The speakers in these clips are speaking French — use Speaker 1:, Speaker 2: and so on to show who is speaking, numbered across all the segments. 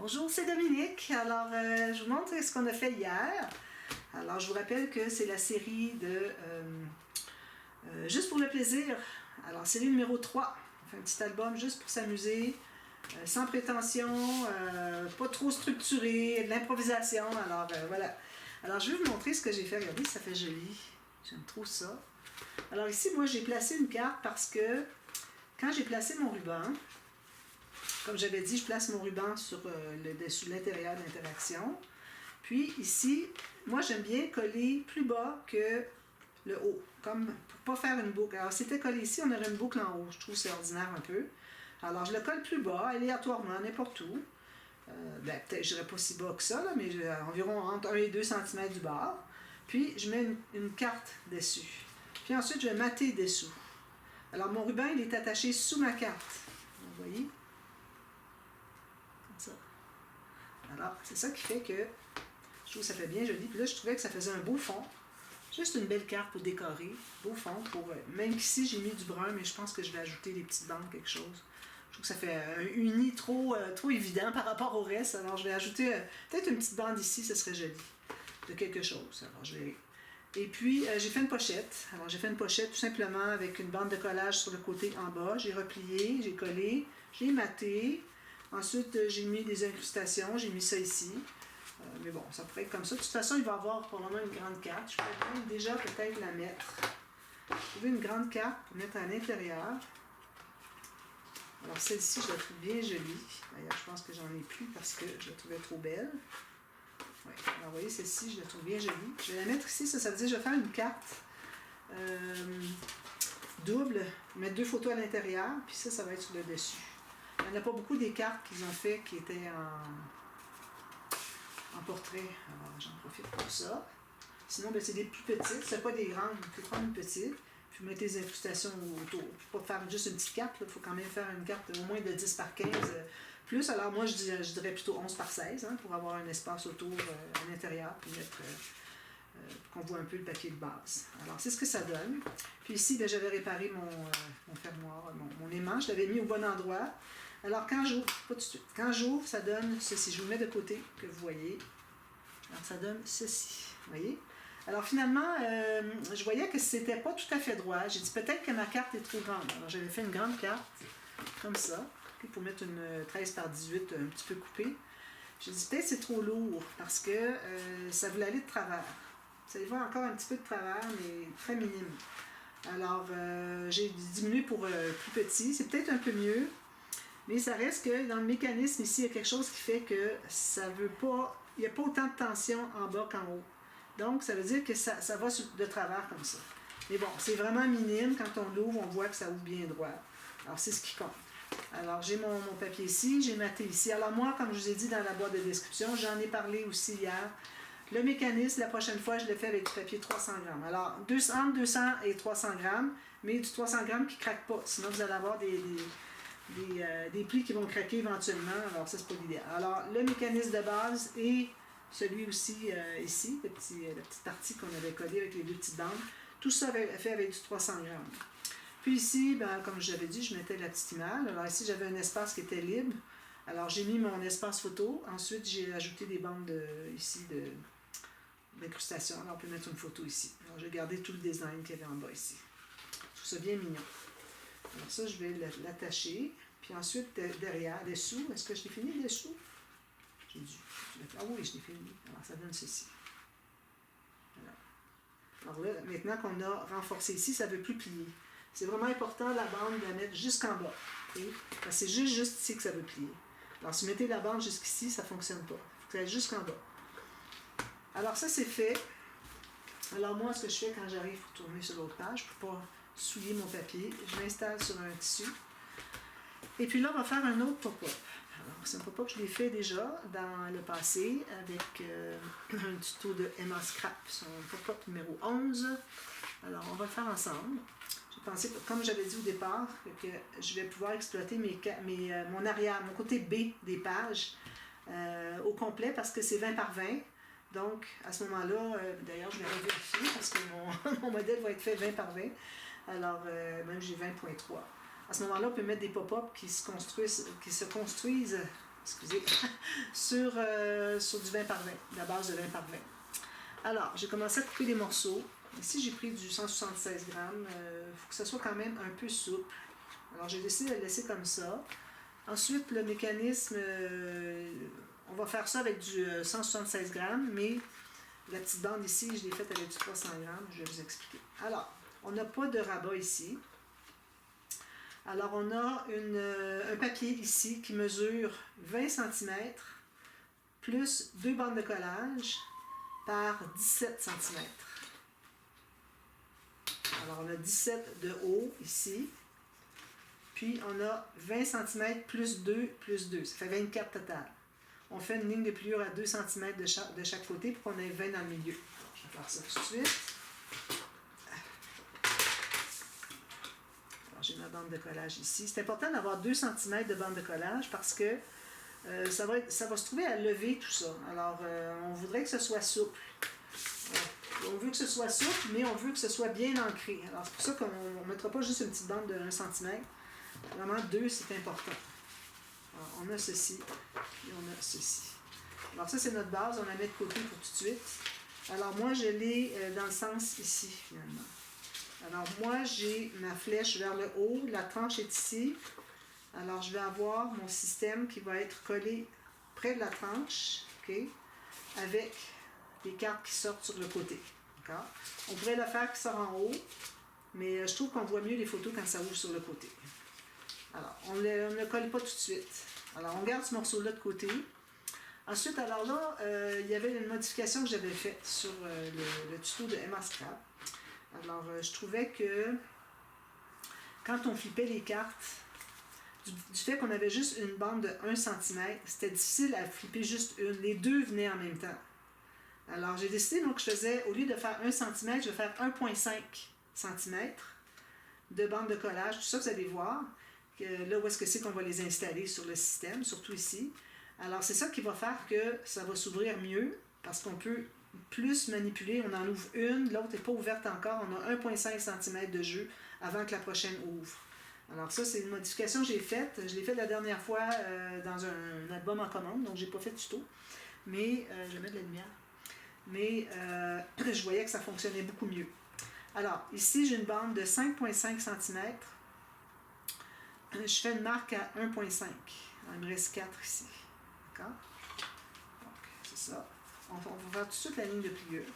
Speaker 1: Bonjour, c'est Dominique. Alors, je vous montre ce qu'on a fait hier. Alors, je vous rappelle que c'est la série de Juste pour le plaisir. Alors, série numéro 3. On fait un petit album juste pour s'amuser, sans prétention, pas trop structuré, de l'improvisation. Alors, voilà. Alors, je vais vous montrer ce que j'ai fait. Regardez, ça fait joli. J'aime trop ça. Alors ici, moi, j'ai placé une carte parce que quand j'ai placé mon ruban, comme j'avais dit, je place mon ruban sur le dessus, l'intérieur de l'interaction. Puis ici, moi, j'aime bien coller plus bas que le haut, comme pour ne pas faire une boucle. Alors, si c'était collé ici, on aurait une boucle en haut. Je trouve que c'est ordinaire un peu. Alors, je le colle plus bas, aléatoirement, n'importe où. Peut-être, je dirais pas si bas que ça, là, mais environ entre 1 et 2 cm du bord. Puis, je mets une carte dessus. Puis ensuite, je vais mater dessous. Alors, mon ruban, il est attaché sous ma carte. Vous voyez? Comme ça. Alors, c'est ça qui fait que je trouve que ça fait bien joli. Puis là, je trouvais que ça faisait un beau fond. Juste une belle carte pour décorer. Beau fond. Même qu'ici, j'ai mis du brun, mais je pense que je vais ajouter des petites bandes, quelque chose. Je trouve que ça fait un uni trop évident par rapport au reste. Alors, je vais ajouter peut-être une petite bande ici, ce serait joli. De quelque chose. Alors, je verrai. Et puis, j'ai fait une pochette. Alors, j'ai fait une pochette tout simplement avec une bande de collage sur le côté en bas. J'ai replié, j'ai collé, j'ai maté. Ensuite, j'ai mis des incrustations. J'ai mis ça ici. Mais bon, ça pourrait être comme ça. De toute façon, il va y avoir probablement une grande carte. Je peux déjà peut-être la mettre. Trouver une grande carte pour mettre à l'intérieur. Alors, celle-ci, je la trouve bien jolie. D'ailleurs, je pense que j'en ai plus parce que je la trouvais trop belle. Ouais. Alors, vous voyez, celle-ci, je la trouve bien jolie. Je vais la mettre ici, ça veut dire que je vais faire une carte double, mettre 2 photos à l'intérieur, puis ça va être sur le dessus. Il n'y en a pas beaucoup des cartes qu'ils ont fait qui étaient en portrait. Alors, j'en profite pour ça. Sinon, c'est des plus petites, c'est pas des grandes, vous pouvez prendre une petite, puis mettre des incrustations autour. Pour pas faire juste une petite carte, il faut quand même faire une carte au moins de 10 par 15 plus. Alors moi, je dirais plutôt 11 par 16, pour avoir un espace autour à l'intérieur, puis mettre pour qu'on voit un peu le papier de base. Alors, c'est ce que ça donne. Puis ici, j'avais réparé mon fermoir, mon aimant, je l'avais mis au bon endroit. Alors, quand j'ouvre, pas tout de suite, quand j'ouvre, ça donne ceci. Je vous mets de côté, que vous voyez. Alors, ça donne ceci, vous voyez? Alors, finalement, je voyais que c'était pas tout à fait droit. J'ai dit peut-être que ma carte est trop grande. Alors, j'avais fait une grande carte, comme ça, pour mettre une 13 par 18 un petit peu coupée. J'ai dit peut-être c'est trop lourd, parce que ça voulait aller de travers. Ça y va encore un petit peu de travers, mais très minime. Alors, j'ai diminué pour plus petit. C'est peut-être un peu mieux, mais ça reste que dans le mécanisme ici, il y a quelque chose qui fait que ça veut pas... Il n'y a pas autant de tension en bas qu'en haut. Donc, ça veut dire que ça va de travers comme ça. Mais bon, c'est vraiment minime. Quand on l'ouvre, on voit que ça ouvre bien droit. Alors, c'est ce qui compte. Alors, j'ai mon papier ici, j'ai maté ici. Alors moi, comme je vous ai dit dans la boîte de description, j'en ai parlé aussi hier. Le mécanisme, la prochaine fois, je le fais avec du papier 300 grammes. Alors, entre 200 et 300 grammes, mais du 300 grammes qui ne craque pas. Sinon, vous allez avoir des plis qui vont craquer éventuellement. Alors, ça, c'est pas l'idéal. Alors, le mécanisme de base et celui aussi ici, la petite partie qu'on avait collée avec les 2 petites bandes. Tout ça fait avec du 300 grammes. Puis ici, comme je l'avais dit, je mettais la petite image. Alors ici, j'avais un espace qui était libre. Alors j'ai mis mon espace photo. Ensuite, j'ai ajouté des bandes d'incrustation. Alors on peut mettre une photo ici. Alors j'ai gardé tout le design qu'il y avait en bas ici. Je trouve ça bien mignon. Alors ça, je vais l'attacher. Puis ensuite, derrière, dessous, est-ce que je l'ai fini dessous? J'ai dû. Ah oui, je l'ai fini. Alors ça donne ceci. Alors là, maintenant qu'on a renforcé ici, ça ne veut plus plier. C'est vraiment important, la bande, de la mettre jusqu'en bas. Okay? Parce que c'est juste ici que ça veut plier. Alors, si vous mettez la bande jusqu'ici, ça ne fonctionne pas. Il faut que ça aille jusqu'en bas. Alors, ça, c'est fait. Alors, moi, ce que je fais quand j'arrive pour tourner sur l'autre page, pour ne pas souiller mon papier, je l'installe sur un tissu. Et puis là, on va faire un autre pop-up. Alors, c'est un pop-up que je l'ai fait déjà dans le passé avec un tuto de Emma Scrap, son pop-up numéro 11. Alors, on va le faire ensemble. J'ai pensé, comme j'avais dit au départ, que je vais pouvoir exploiter mon arrière, mon côté B des pages au complet parce que c'est 20 par 20. Donc, à ce moment-là, d'ailleurs, je vais revérifier parce que mon modèle va être fait 20 par 20. Alors, même j'ai 20.3. À ce moment-là, on peut mettre des pop-up qui se construisent excusez, sur du 20 par 20, la base de 20 par 20. Alors, j'ai commencé à couper des morceaux. Ici, j'ai pris du 176 grammes. Il faut que ça soit quand même un peu souple. Alors, j'ai décidé de le laisser comme ça. Ensuite, le mécanisme, on va faire ça avec du 176 grammes, mais la petite bande ici, je l'ai faite avec du 300 grammes. Je vais vous expliquer. Alors, on n'a pas de rabat ici. Alors, on a un papier ici qui mesure 20 cm plus 2 bandes de collage par 17 cm. Alors, on a 17 de haut ici. Puis, on a 20 cm plus 2 plus 2. Ça fait 24 total. On fait une ligne de pliure à 2 cm de chaque côté pour qu'on ait 20 dans le milieu. Alors, je vais faire ça tout de suite. Alors, j'ai ma bande de collage ici. C'est important d'avoir 2 cm de bande de collage parce que ça va se trouver à lever tout ça. Alors, on voudrait que ce soit souple. On veut que ce soit souple, mais on veut que ce soit bien ancré. Alors, c'est pour ça qu'on ne mettra pas juste une petite bande de 1 cm. Vraiment, 2, c'est important. Alors, on a ceci et on a ceci. Alors, ça, c'est notre base. On la met de côté pour tout de suite. Alors, moi, je l'ai dans le sens ici, finalement. Alors, moi, j'ai ma flèche vers le haut. La tranche est ici. Alors, je vais avoir mon système qui va être collé près de la tranche, OK, avec les cartes qui sortent sur le côté. D'accord? On pourrait le faire qui sort en haut, mais je trouve qu'on voit mieux les photos quand ça ouvre sur le côté. Alors, on ne le colle pas tout de suite. Alors, on garde ce morceau-là de côté. Ensuite, alors là, il y avait une modification que j'avais faite sur le tuto de Emma Scrap. Alors, je trouvais que quand on flippait les cartes, du fait qu'on avait juste une bande de 1 cm, c'était difficile à flipper juste une. Les deux venaient en même temps. Alors, j'ai décidé donc que je faisais, au lieu de faire 1 cm, je vais faire 1,5 cm de bande de collage. Tout ça, vous allez voir. Là, où est-ce que c'est qu'on va les installer sur le système, surtout ici. Alors, c'est ça qui va faire que ça va s'ouvrir mieux, parce qu'on peut plus manipuler. On en ouvre une, l'autre n'est pas ouverte encore. On a 1,5 cm de jeu avant que la prochaine ouvre. Alors ça, c'est une modification que j'ai faite. Je l'ai faite la dernière fois dans un album en commande, donc j'ai pas fait de tuto. Mais, je vais mettre de la lumière. Mais, je voyais que ça fonctionnait beaucoup mieux. Alors, ici, j'ai une bande de 5,5 cm. Je fais une marque à 1,5. Il me reste 4 ici. D'accord? Donc, c'est ça. On va faire tout de suite la ligne de pliure.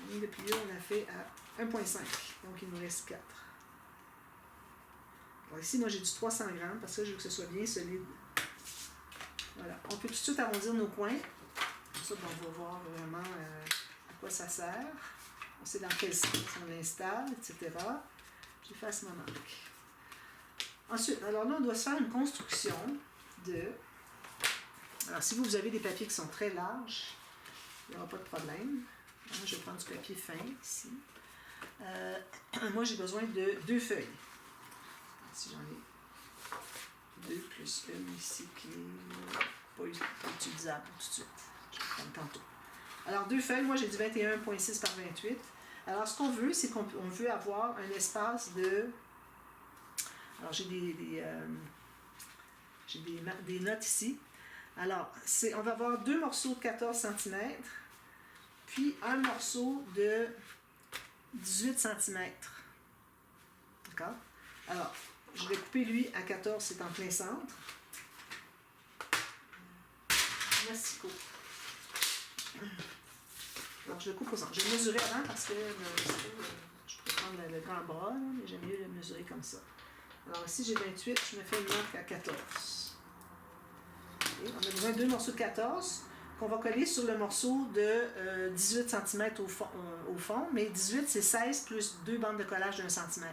Speaker 1: La ligne de pliure, on l'a fait à 1,5. Donc, il nous reste 4. Alors ici, moi, j'ai du 300 grammes parce que je veux que ce soit bien solide. Voilà. On peut tout de suite arrondir nos coins. Comme ça, on va voir vraiment à quoi ça sert. On sait dans quel sens on l'installe, etc. J'efface ma marque. Ensuite, alors là, on doit se faire une construction de... Alors, si vous avez des papiers qui sont très larges, il n'y aura pas de problème. Alors, je vais prendre du papier fin ici. Moi, j'ai besoin de 2 feuilles. Si j'en ai 2 plus une ici qui n'est pas utilisable tout de suite. Je vais prendre tantôt. Alors, 2 feuilles, moi j'ai du 21,6 par 28. Alors, ce qu'on veut, c'est qu'on veut avoir un espace de... Alors, j'ai des notes ici. Alors, on va avoir 2 morceaux de 14 cm, puis un morceau de 18 cm. D'accord? Alors, je vais couper lui à 14, c'est en plein centre. Massicot. Alors, je le coupe au centre. Je vais mesurer avant parce que je peux prendre le grand bras, mais j'aime mieux le mesurer comme ça. Alors ici, j'ai 28, je me fais une marque à 14. Okay. On a besoin de 2 morceaux de 14 qu'on va coller sur le morceau de 18 cm au fond, mais 18, c'est 16 plus 2 bandes de collage de 1 cm.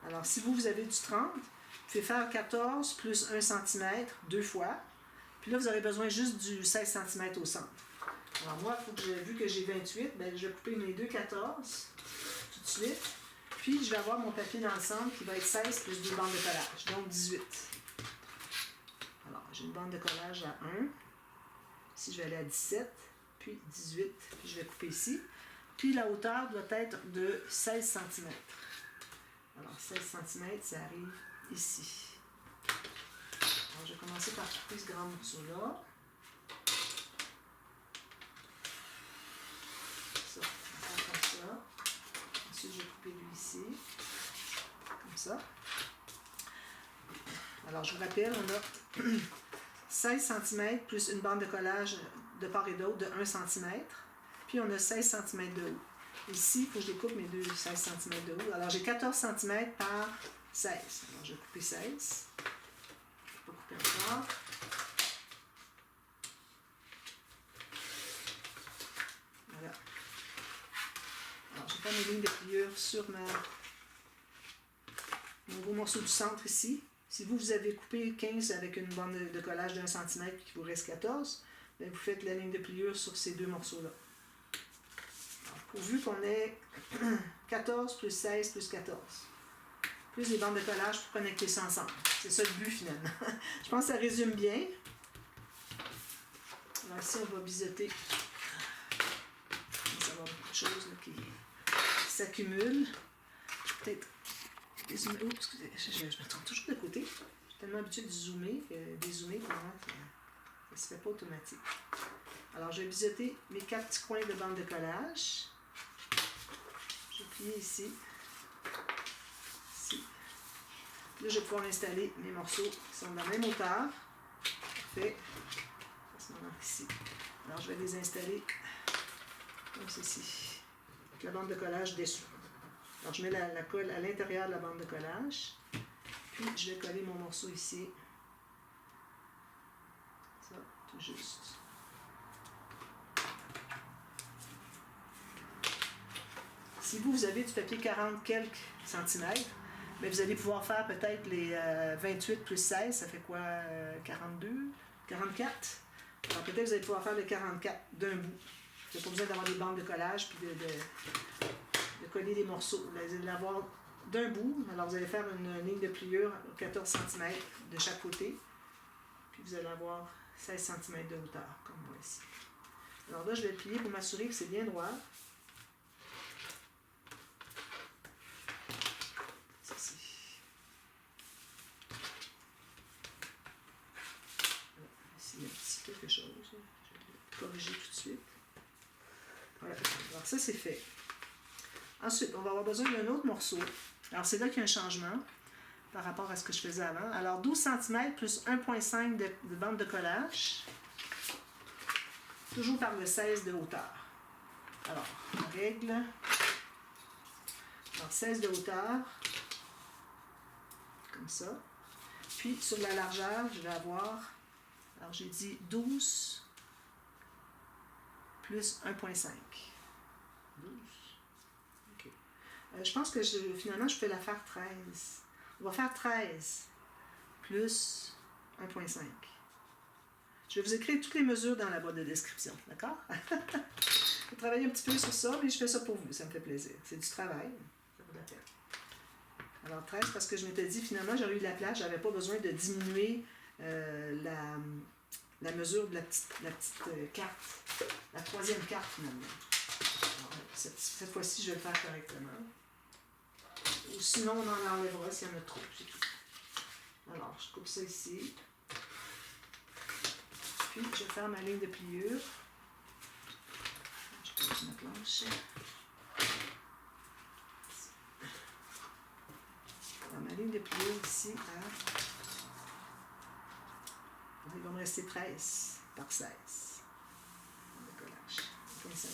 Speaker 1: Alors, si vous avez du 30, vous pouvez faire 14 plus 1 cm 2 fois. Puis là, vous aurez besoin juste du 16 cm au centre. Alors moi, vu que j'ai 28, ben, je vais couper mes 2 14 tout de suite. Puis, je vais avoir mon papier dans le centre qui va être 16 plus 2 bandes de collage, donc 18. Alors, j'ai une bande de collage à 1. Ici, je vais aller à 17, puis 18, puis je vais couper ici. Puis, la hauteur doit être de 16 cm. Alors, 16 cm, ça arrive ici. Alors, je vais commencer par couper ce grand morceau-là. Ça, on va faire comme ça. Ensuite, je vais couper lui ici. Comme ça. Alors, je vous rappelle, on a 16 cm plus une bande de collage de part et d'autre de 1 cm. Puis, on a 16 cm de haut. Ici, il faut que je découpe mes deux 16 cm de haut. Alors, j'ai 14 cm par 16. Alors, je vais couper 16. Je ne vais pas couper encore. Voilà. Alors, je vais faire mes lignes de pliure sur mon gros morceau du centre ici. Si vous avez coupé 15 avec une bande de collage d'1 cm et qu'il vous reste 14, bien vous faites la ligne de pliure sur ces deux morceaux-là. Pourvu qu'on ait 14 plus 16 plus 14. Plus les bandes de collage pour connecter ça ensemble. C'est ça le but finalement. Je pense que ça résume bien. Alors ici, on va biseauter. Il va y avoir beaucoup de choses là, qui s'accumulent. Peut-être dézoomer. Oh, excusez, je me trompe toujours de côté. Je suis tellement habituée de zoomer que dézoomer pour moi, ça ne se fait pas automatique. Alors, je vais biseauter mes 4 petits coins de bande de collage. Je vais plier ici. Ici. Là, je vais pouvoir installer mes morceaux qui sont de la même hauteur. Parfait. À ce moment ici. Alors, je vais les installer comme ceci. Avec la bande de collage dessus. Alors, je mets la colle à l'intérieur de la bande de collage. Puis, je vais coller mon morceau ici. Ça, tout juste. Si vous avez du papier 40 quelques centimètres, mais vous allez pouvoir faire peut-être les 28 plus 16, ça fait quoi? 42? 44? Alors peut-être que vous allez pouvoir faire le 44 d'un bout. Vous n'avez pas besoin d'avoir des bandes de collage puis de coller les morceaux. Vous allez l'avoir d'un bout. Alors vous allez faire une ligne de pliure 14 cm de chaque côté. Puis vous allez avoir 16 cm de hauteur, comme moi ici. Alors là, je vais le plier pour m'assurer que c'est bien droit. Il y a un petit quelque chose. Je vais corriger tout de suite. Voilà. Alors ça, c'est fait. Ensuite, on va avoir besoin d'un autre morceau. Alors c'est là qu'il y a un changement par rapport à ce que je faisais avant. Alors 12 cm plus 1,5 de bande de collage. Toujours par le 16 de hauteur. Alors, on règle. Alors 16 de hauteur. Comme ça. Puis sur la largeur, je vais avoir... Alors, j'ai dit 12 plus 1,5. 12. OK. Je pense que finalement, je peux la faire 13. On va faire 13 plus 1,5. Je vais vous écrire toutes les mesures dans la boîte de description. D'accord? Je vais travailler un petit peu sur ça, mais je fais ça pour vous. Ça me fait plaisir. C'est du travail. Ça vaut la peine. Alors, 13, parce que je m'étais dit, finalement, j'aurais eu de la place. Je n'avais pas besoin de diminuer la mesure de la petite carte, la troisième carte finalement. Alors, cette fois-ci, je vais le faire correctement. Ou sinon, on en enlèvera s'il y en a trop, c'est tout. Alors, je coupe ça ici. Puis, je vais faire ma ligne de pliure. Je pose ma planche. Alors, ma ligne de pliure ici à... Il va me rester 13 par 16. Le collage. 1,5.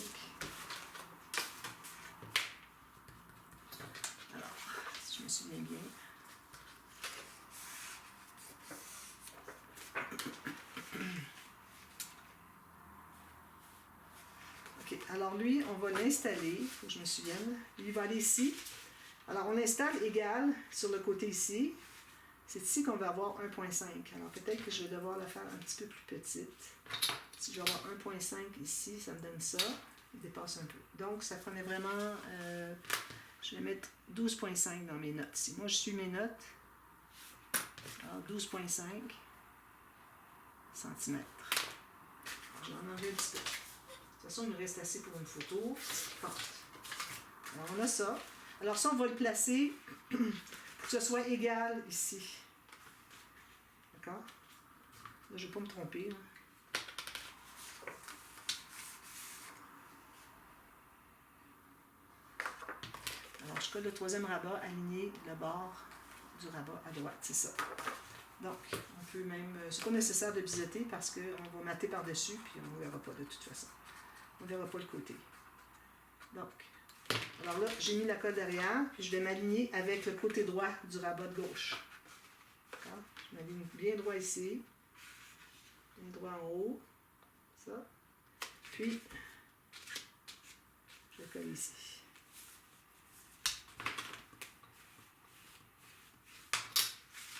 Speaker 1: Alors, si je me souviens bien. OK. Alors lui, on va l'installer. Il faut que je me souvienne. Lui, il va aller ici. Alors, on installe égal sur le côté ici. C'est ici qu'on va avoir 1,5. Alors peut-être que je vais devoir la faire un petit peu plus petite. Si je vais avoir 1,5 ici, ça me donne ça. Il dépasse un peu. Donc ça prenait vraiment... je vais mettre 12,5 dans mes notes ici. Moi, je suis mes notes. Alors 12,5 cm. Je vais en enlever un petit peu. De toute façon, il nous reste assez pour une photo. Bon. Alors on a ça. Alors ça, on va le placer... pour que ce soit égal ici. D'accord? Là, je ne vais pas me tromper. Là. Alors, je colle le troisième rabat, aligner le bord du rabat à droite, c'est ça. Donc, on peut même... C'est pas nécessaire de biseauter parce qu'on va mater par-dessus, puis on ne verra pas de toute façon. On ne verra pas le côté. Donc, alors là, j'ai mis la colle derrière, puis je vais m'aligner avec le côté droit du rabat de gauche. D'accord? Je m'aligne bien droit ici, bien droit en haut, ça. Puis, je colle ici.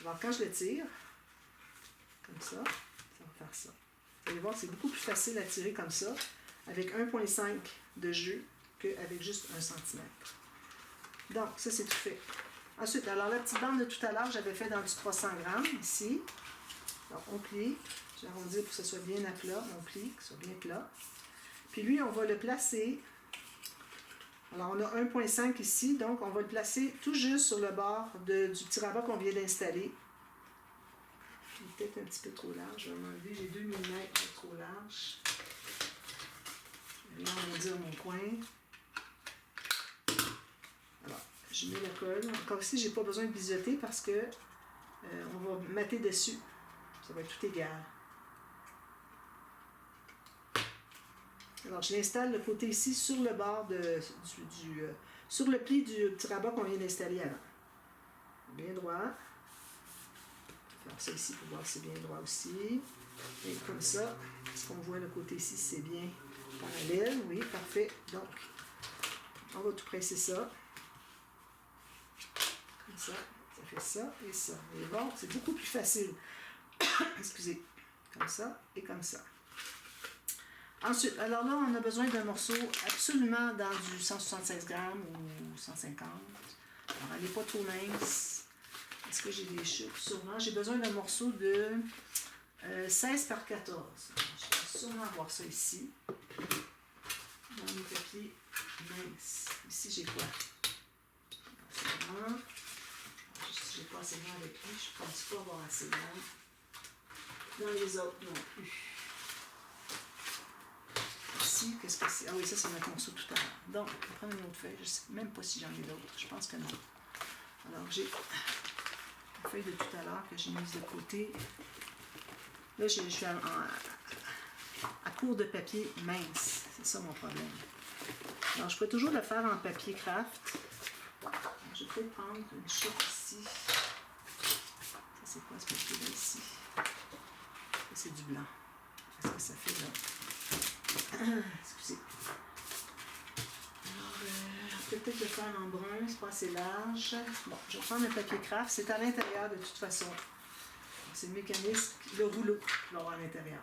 Speaker 1: Alors, quand je le tire, comme ça va faire ça. Vous allez voir que c'est beaucoup plus facile à tirer comme ça, avec 1,5 de jeu, qu'avec juste 1 cm. Donc, ça, c'est tout fait. Ensuite, alors la petite bande de tout à l'heure, j'avais fait dans du 300 grammes, ici. Alors, on plie. J'arrondis pour que ce soit bien à plat. On plie, que ce soit bien plat. Puis lui, on va le placer. Alors, on a 1,5 ici, donc on va le placer tout juste sur le bord du petit rabat qu'on vient d'installer. Il est peut-être un petit peu trop large. Je vais m'enlever, j'ai 2 mm de trop large. Là, on va dire mon coin. Alors, je mets la colle. Encore ici, je n'ai pas besoin de biseauter parce que on va mater dessus. Ça va être tout égal. Alors, je l'installe le côté ici sur le bord sur le pli du petit rabat qu'on vient d'installer avant. Bien droit. Je vais faire ça ici pour voir si c'est bien droit aussi. Et comme ça, ce qu'on voit le côté ici, c'est bien parallèle. Oui, parfait. Donc, on va tout presser ça. Comme ça. Ça fait ça et ça. Et bon, c'est beaucoup plus facile. Excusez. Comme ça et comme ça. Ensuite, alors là, on a besoin d'un morceau absolument dans du 176 grammes ou 150. Alors, elle n'est pas trop mince. Est-ce que j'ai des chutes? Sûrement. J'ai besoin d'un morceau de 16 par 14. Je vais sûrement avoir ça ici. Dans mes papiers minces. Ici, j'ai quoi? Sûrement. Si j'ai pas assez grand avec lui, je ne pense pas avoir assez grand. Dans les autres, non plus. Ici, qu'est-ce que c'est? Ah oui, ça, c'est notre morceau tout à l'heure. Donc, on va prendre une autre feuille. Je ne sais même pas si j'en ai d'autres. Je pense que non. Alors, j'ai une feuille de tout à l'heure que j'ai mise de côté. Là, je suis à court de papier mince. C'est ça mon problème. Alors, je peux toujours le faire en papier craft. Alors, je vais peut-être prendre une chute ici. Ça, c'est quoi ce papier-là ici? Ça, c'est du blanc. Qu'est-ce que ça fait là? Excusez. Alors, peut-être le faire en brun, c'est pas assez large. Bon, je vais prendre le papier craft. C'est à l'intérieur de toute façon. C'est le mécanisme, le rouleau qui va avoir à l'intérieur.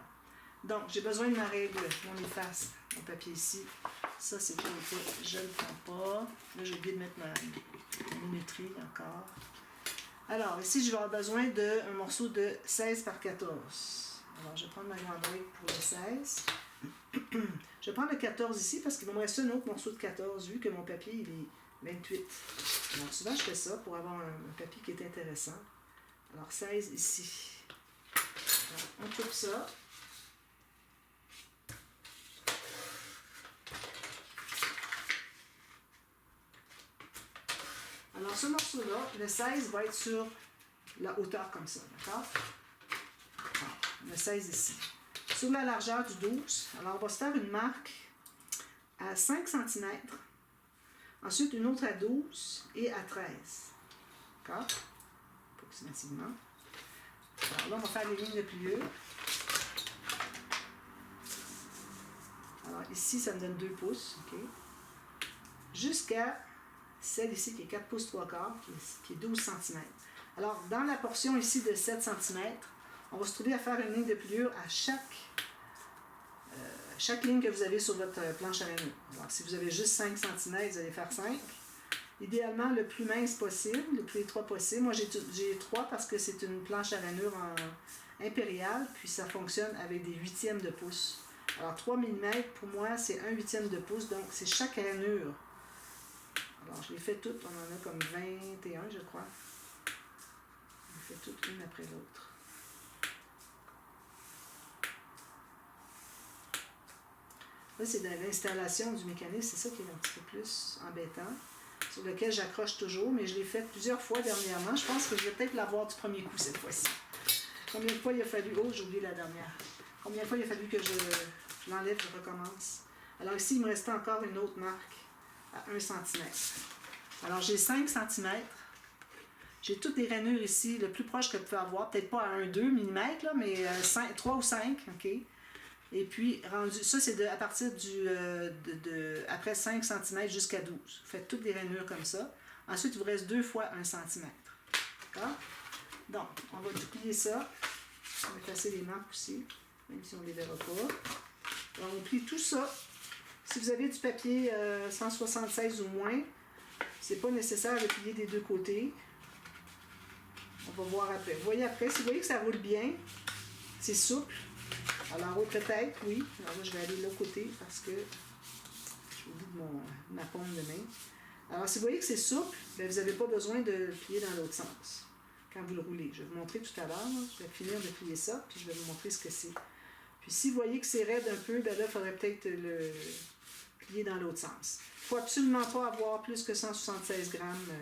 Speaker 1: Donc, j'ai besoin de ma règle, mon efface, mon papier ici. Ça, c'est pas OK. Je ne le prends pas. Là, j'ai oublié de mettre ma minuterie encore. Alors, ici, je vais avoir besoin d'un morceau de 16 par 14. Alors, je vais prendre ma grande règle pour le 16. Je vais prendre le 14 ici parce qu'il va me rester un autre morceau de 14 vu que mon papier il est 28. Alors souvent je fais ça pour avoir un papier qui est intéressant. Alors 16 ici. Alors, on coupe ça. Alors ce morceau-là, le 16 va être sur la hauteur comme ça, d'accord? Le 16 ici. Sur la largeur du 12, alors on va se faire une marque à 5 cm, ensuite une autre à 12 et à 13. D'accord? Approximativement. Alors là, on va faire les lignes de pliure. Alors ici, ça me donne 2 pouces, OK? Jusqu'à celle ici qui est 4 pouces 3 quarts, qui est 12 cm. Alors, dans la portion ici de 7 cm, on va se trouver à faire une ligne de pliure à chaque ligne que vous avez sur votre planche à rainure. Alors, si vous avez juste 5 cm, vous allez faire 5. Idéalement, le plus mince possible, le plus étroit possible. Moi, j'ai 3 parce que c'est une planche à rainure impériale, puis ça fonctionne avec des huitièmes de pouce. Alors, 3 mm, pour moi, c'est 1/8 de pouce, donc c'est chaque rainure. Alors, je les fais toutes, on en a comme 21, je crois. Je les fais toutes une après l'autre. Là, c'est de l'installation du mécanisme, c'est ça qui est un petit peu plus embêtant, sur lequel j'accroche toujours, mais je l'ai fait plusieurs fois dernièrement. Je pense que je vais peut-être l'avoir du premier coup cette fois-ci. Combien de fois il a fallu... Oh, j'ai oublié la dernière. Combien de fois il a fallu que je l'enlève, je recommence. Alors ici, il me restait encore une autre marque à 1 cm. Alors j'ai 5 cm. J'ai toutes les rainures ici, le plus proche que je peux avoir, peut-être pas à 1-2 mm, là, mais 3 ou 5, OK? Et puis, rendu, ça c'est à partir après 5 cm jusqu'à 12. Vous faites toutes les rainures comme ça. Ensuite, il vous reste 2 fois 1 cm. D'accord? Donc, on va duplier ça. On va effacer les marques aussi, même si on ne les verra pas. Alors, on plie tout ça. Si vous avez du papier 176 ou moins, c'est pas nécessaire de plier des deux côtés. On va voir après. Vous voyez après, si vous voyez que ça roule bien, c'est souple. Alors oui, peut-être, oui. Alors là, je vais aller de l'autre côté parce que j'ai oublié de ma paume de main. Alors, si vous voyez que c'est souple, bien, vous n'avez pas besoin de plier dans l'autre sens quand vous le roulez. Je vais vous montrer tout à l'heure. Je vais finir de plier ça, puis je vais vous montrer ce que c'est. Puis si vous voyez que c'est raide un peu, bien là, il faudrait peut-être le plier dans l'autre sens. Il ne faut absolument pas avoir plus que 176 grammes.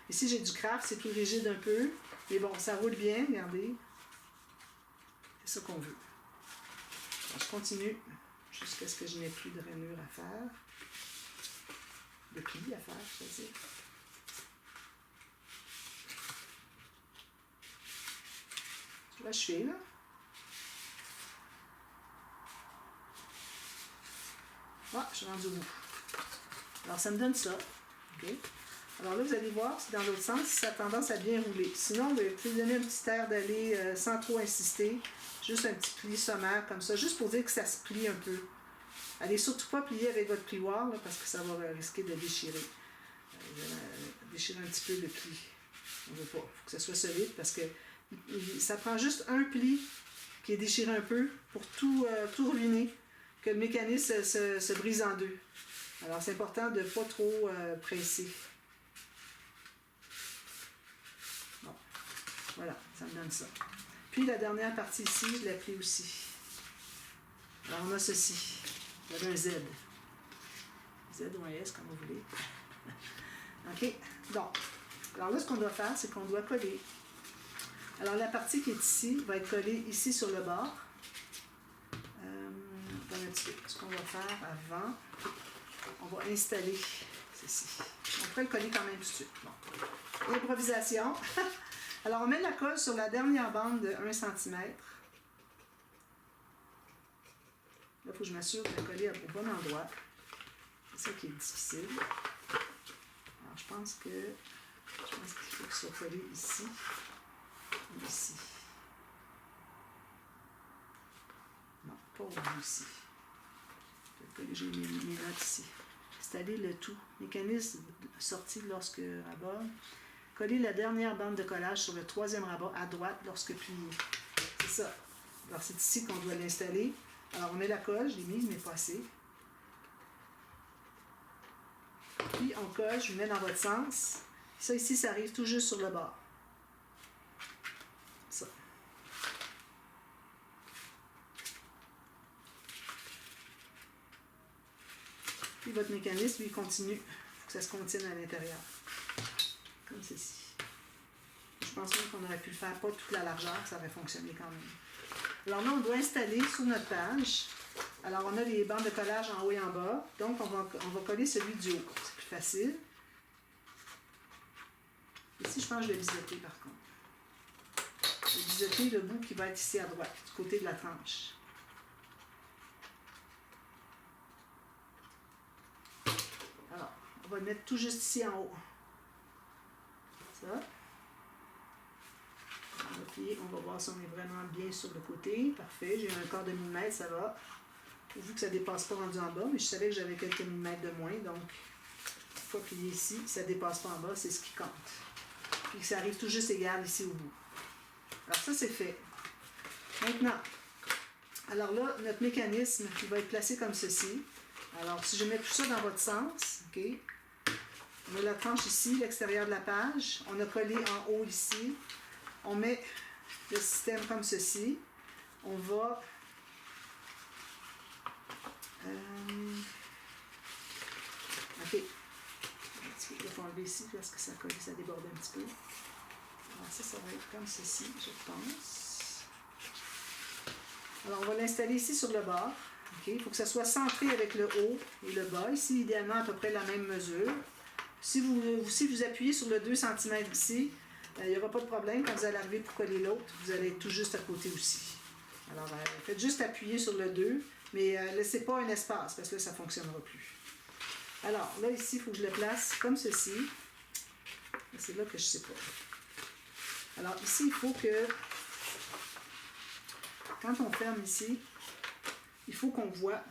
Speaker 1: Ici, j'ai du craft, c'est plus rigide un peu. Mais bon, ça roule bien, regardez. C'est ça qu'on veut. Alors, je continue jusqu'à ce que je n'ai plus de rainure à faire. De plis à faire, je veux dire. Là, je suis là. Ah, je suis rendue au bout. Alors, ça me donne ça. OK? Alors là, vous allez voir, c'est dans l'autre sens, ça a tendance à bien rouler. Sinon, vous pouvez donner un petit air d'aller sans trop insister. Juste un petit pli sommaire comme ça, juste pour dire que ça se plie un peu. Allez surtout pas plier avec votre plioir, là, parce que ça va risquer de déchirer. Déchirer un petit peu le pli. On ne veut pas. Il faut que ça soit solide parce que ça prend juste un pli qui est déchiré un peu pour tout ruiner, que le mécanisme se brise en deux. Alors c'est important de ne pas trop presser. Bon, voilà, ça me donne ça. Puis la dernière partie ici, je la plie aussi. Alors on a ceci. Vous avez un Z. Z ou un S, comme vous voulez. OK? Donc, alors là, ce qu'on doit faire, c'est qu'on doit coller. Alors la partie qui est ici va être collée ici sur le bord. Ce qu'on va faire avant, on va installer ceci. On pourrait le coller quand même tout de suite. Bon. Improvisation. Alors on met la colle sur la dernière bande de 1 cm. Là, il faut que je m'assure de la coller au bon endroit. C'est ça qui est difficile. Alors je pense qu'il faut qu'il soit collé ici ou ici. Non, pas au bout ici. J'ai mes notes ici. Installer le tout. Mécanisme sorti lorsque rabat. Coller la dernière bande de collage sur le troisième rabat à droite lorsque plié. C'est ça. Alors c'est ici qu'on doit l'installer. Alors on met la colle, je l'ai mise, mais pas assez. Puis on colle, je le mets dans votre sens. Ça ici, ça arrive tout juste sur le bord. Ça. Puis votre mécanisme, lui, continue. Il faut que ça se contienne à l'intérieur. Comme ceci. Je pense même qu'on aurait pu le faire pas toute la largeur, ça aurait fonctionné quand même. Alors là, on doit installer sur notre page. Alors, on a les bandes de collage en haut et en bas. Donc, on va coller celui du haut. C'est plus facile. Ici, je pense que je vais biseauter par contre. Je vais biseauter le bout qui va être ici à droite, du côté de la tranche. Alors, on va le mettre tout juste ici en haut. Ça. On va plier, on va voir si on est vraiment bien sur le côté. Parfait, j'ai un quart de millimètre, ça va. Vu que ça ne dépasse pas rendu en bas, mais je savais que j'avais quelques millimètres de moins, donc une fois plié ici, ça ne dépasse pas en bas, c'est ce qui compte. Puis ça arrive tout juste égal ici au bout. Alors ça, c'est fait. Maintenant, alors là, notre mécanisme, il va être placé comme ceci. Alors, si je mets tout ça dans votre sens, OK, on a la tranche ici, l'extérieur de la page, on a collé en haut ici, on met le système comme ceci, on va enlever ici parce que ça colle, ça déborde un petit peu. Alors ça va être comme ceci, je pense. Alors on va l'installer ici sur le bord. Okay. Il faut que ça soit centré avec le haut et le bas. Ici, idéalement, à peu près la même mesure. Si vous appuyez sur le 2 cm ici, il n'y aura pas de problème. Quand vous allez arriver pour coller l'autre, vous allez être tout juste à côté aussi. Alors, faites juste appuyer sur le 2, mais laissez pas un espace, parce que là, ça ne fonctionnera plus. Alors, là, ici, il faut que je le place comme ceci. C'est là que je ne sais pas. Alors, ici, il faut que, quand on ferme ici, il faut qu'on voit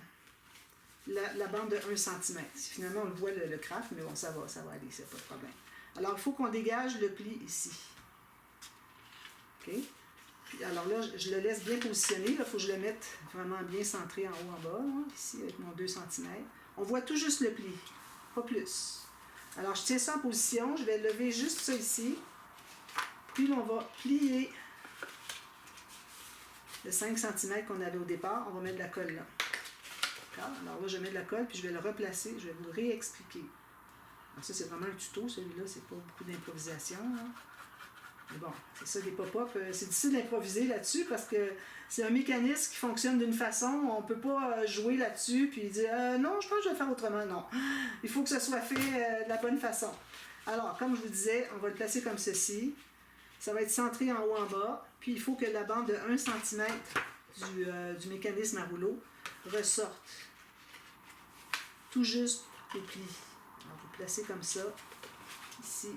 Speaker 1: la bande de 1 cm. Finalement, on le voit le craft, mais bon, ça va aller, c'est pas de problème. Alors, il faut qu'on dégage le pli ici. OK? Puis, alors là, je le laisse bien positionné. Il faut que je le mette vraiment bien centré en haut, en bas, là, ici, avec mon 2 cm. On voit tout juste le pli, pas plus. Alors, je tiens ça en position. Je vais lever juste ça ici. Puis, on va plier le 5 cm qu'on avait au départ. On va mettre de la colle là. Alors là, je mets de la colle, puis je vais le replacer. Je vais vous réexpliquer. Alors ça, c'est vraiment un tuto. Celui-là, c'est pas beaucoup d'improvisation. Mais bon, c'est ça, les pop-up. C'est difficile d'improviser là-dessus parce que c'est un mécanisme qui fonctionne d'une façon. On ne peut pas jouer là-dessus puis dire non, je pense que je vais le faire autrement. Non. Il faut que ça soit fait de la bonne façon. Alors, comme je vous disais, on va le placer comme ceci. Ça va être centré en haut, en bas. Puis il faut que la bande de 1 cm du mécanisme à rouleau ressorte tout juste au pli. Alors, vous placez comme ça, ici,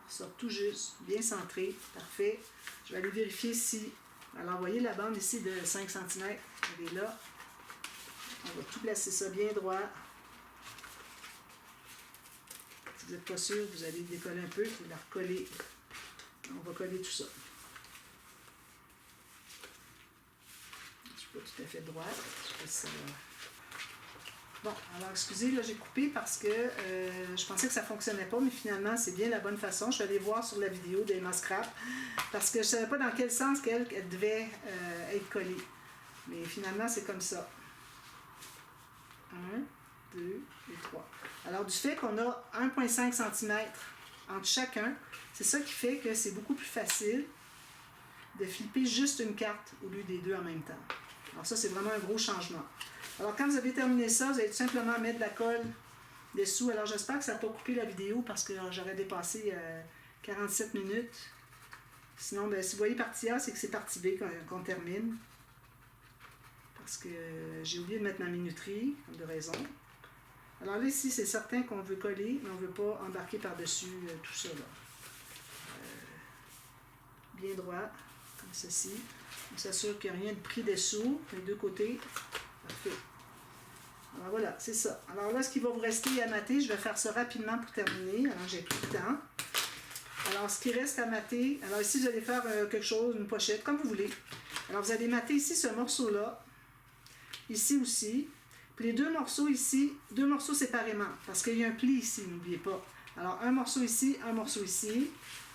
Speaker 1: sort tout juste, bien centré, parfait. Je vais aller vérifier si, alors vous voyez la bande ici de 5 cm, elle est là. On va tout placer ça bien droit. Si vous n'êtes pas sûr, vous allez le décoller un peu, vous la recoller. On va coller tout ça. Je ne suis pas tout à fait droite, je fais ça. Bon, alors excusez, là j'ai coupé parce que je pensais que ça ne fonctionnait pas, mais finalement c'est bien la bonne façon. Je suis allée voir sur la vidéo d'Emma Scrap parce que je ne savais pas dans quel sens qu'elle devait être collée. Mais finalement c'est comme ça. 1, 2 et 3. Alors du fait qu'on a 1,5 cm entre chacun, c'est ça qui fait que c'est beaucoup plus facile de flipper juste une carte au lieu des deux en même temps. Alors ça c'est vraiment un gros changement. Alors, quand vous avez terminé ça, vous allez tout simplement mettre de la colle dessous. Alors, j'espère que ça n'a pas coupé la vidéo parce que j'aurais dépassé 47 minutes. Sinon, ben, si vous voyez partie A, c'est que c'est partie B qu'on termine. Parce que j'ai oublié de mettre ma minuterie, de raison. Alors là, ici, c'est certain qu'on veut coller, mais on ne veut pas embarquer par-dessus tout ça. Là. Bien droit, comme ceci. On s'assure qu'il n'y a rien de pris dessous, les deux côtés. Parfait. Alors voilà, c'est ça. Alors là, ce qui va vous rester à mater, je vais faire ça rapidement pour terminer. Alors, j'ai plus de temps. Alors, ce qui reste à mater, alors ici, vous allez faire quelque chose, une pochette, comme vous voulez. Alors, vous allez mater ici ce morceau-là, ici aussi. Puis les deux morceaux ici, deux morceaux séparément, parce qu'il y a un pli ici, n'oubliez pas. Alors, un morceau ici, un morceau ici.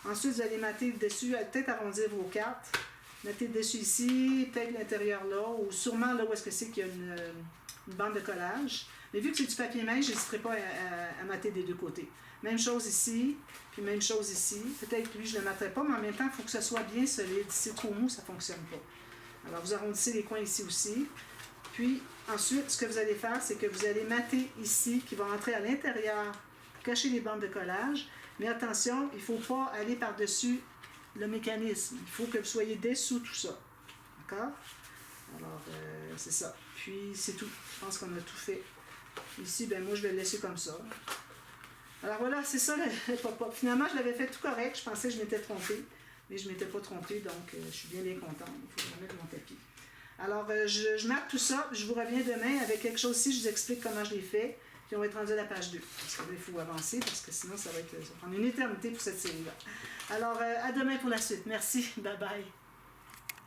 Speaker 1: Ensuite, vous allez mater le dessus, peut-être arrondir vos cartes. Mettez le dessus ici, peut-être l'intérieur là, ou sûrement là où est-ce que c'est qu'il y a une bande de collage. Mais vu que c'est du papier mèche, je n'hésiterai pas à mater des deux côtés. Même chose ici, puis même chose ici. Peut-être que lui, je ne le mettrai pas, mais en même temps, il faut que ce soit bien solide. Si c'est trop mou, ça ne fonctionne pas. Alors, vous arrondissez les coins ici aussi. Puis, ensuite, ce que vous allez faire, c'est que vous allez mater ici, qui va entrer à l'intérieur, pour cacher les bandes de collage. Mais attention, il ne faut pas aller par-dessus le mécanisme. Il faut que vous soyez dessous tout ça. D'accord? Alors, c'est ça. Puis, c'est tout. Je pense qu'on a tout fait. Ici, ben moi, je vais le laisser comme ça. Alors voilà, c'est ça le pop-up. Finalement, je l'avais fait tout correct. Je pensais que je m'étais trompée. Mais je ne m'étais pas trompée, donc je suis bien contente. Il faut remettre mon tapis. Alors, je marque tout ça. Je vous reviens demain avec quelque chose ici. Je vous explique comment je l'ai fait. Puis on va être rendu à la page 2. Parce que là, il faut avancer, parce que sinon, ça va prendre une éternité pour cette série-là. Alors, à demain pour la suite. Merci. Bye bye.